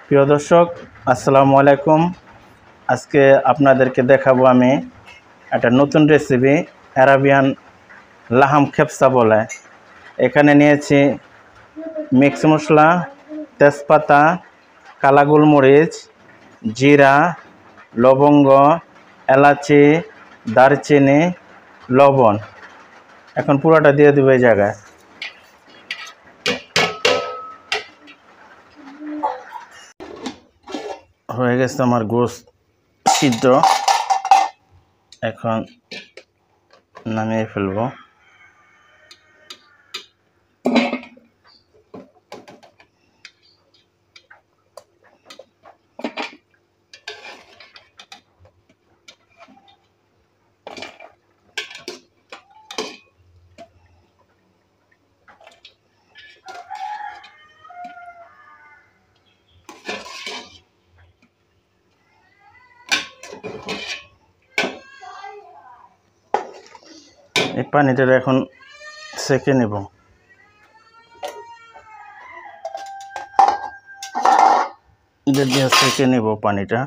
প্রিয় দর্শক, আসসালামু আলাইকুম। আজকে আপনাদেরকে দেখাবো আমি একটা নতুন রেসিপি, অ্যারাবিয়ান লাহাম খেপসা বলে। এখানে নিয়েছি মিক্স মশলা, তেজপাতা, কালা গোলমরিচ, জিরা, লবঙ্গ, এলাচি, দারচিনি, লবণ। এখন পুরোটা দিয়ে দেবো এই জায়গায়। হয়ে গেছে আমার গোশত সিদ্ধ, এখন নামিয়ে ফেলবো। এই পানিটা এখন সেকে নেব। দিয়ে সেকে নেব পানিটা।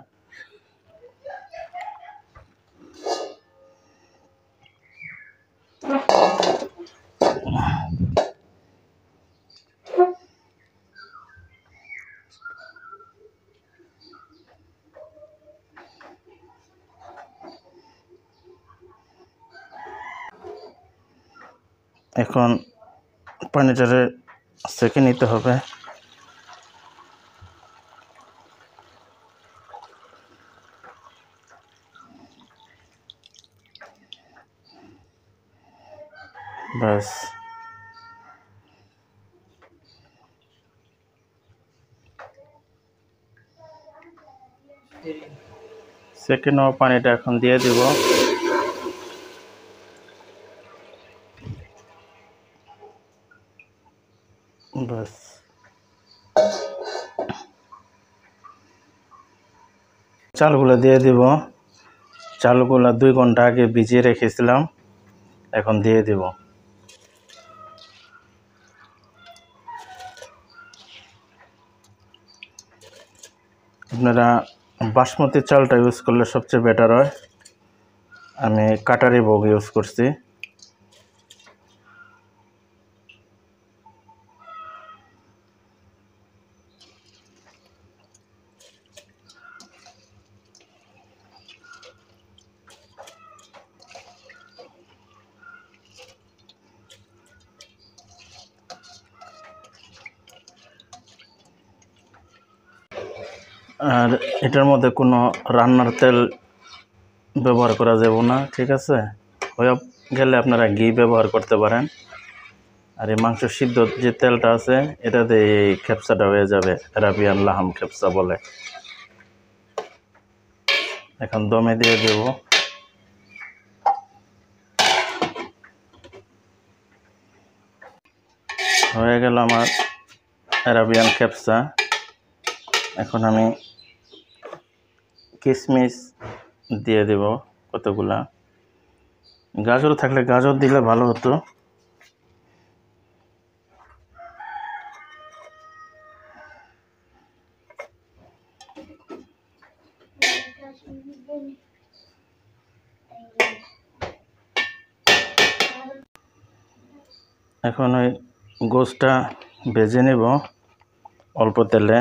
এখন পানিটারে সেকে নিতে হবে। ব্যাস, সেকে নেওয়া পানিটা এখন দিয়ে দিব। ব্যাস, চালগুলো দিয়ে দিব। চালগুলো 2 ঘন্টা আগে ভিজিয়ে রেখেছিলাম, এখন দিয়ে দিব। আপনারা বাসমতি চালটা ইউজ করলে সবচেয়ে বেটার হয়। আমি কাটারি ভোগ ইউজ করছি। আর এটার মধ্যে কোনো রান্নার তেল ব্যবহার করা যাবে না, ঠিক আছে? হয়ে গেলে আপনারা ঘি ব্যবহার করতে পারেন। আর এই মাংস সিদ্ধ যে তেলটা আছে, এটাতে এই খেপসাটা হয়ে যাবে। অ্যারাবিয়ান লাহাম খেপসা বলে। এখন দমে দিয়ে দেব। হয়ে গেল আমার অ্যারাবিয়ান খেপসা। এখন আমি কিশমিশ দিয়ে দেব কতগুলা। গাজর থাকলে গাজর দিলে ভালো হতো। এখন ওই গোশতটা ভেজে নেব অল্প তেলে।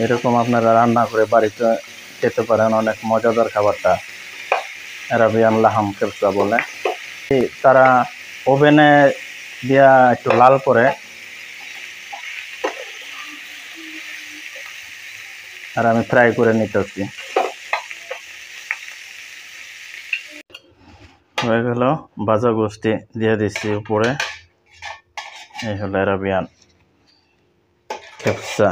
এরকম আপনারা রান্না করে বাড়িতে খেতে পারেন, অনেক মজাদার খাবারটা। অ্যারাবিয়ান লাহাম খেপসা বলে। তারা ওভেনে দিয়া একটু লাল করে, আর আমি ফ্রাই করে নিতেছি। হয়ে গেল, ভাজা গোশত দিয়ে দিচ্ছি উপরে। এই হলো অ্যারাবিয়ান খেপসা।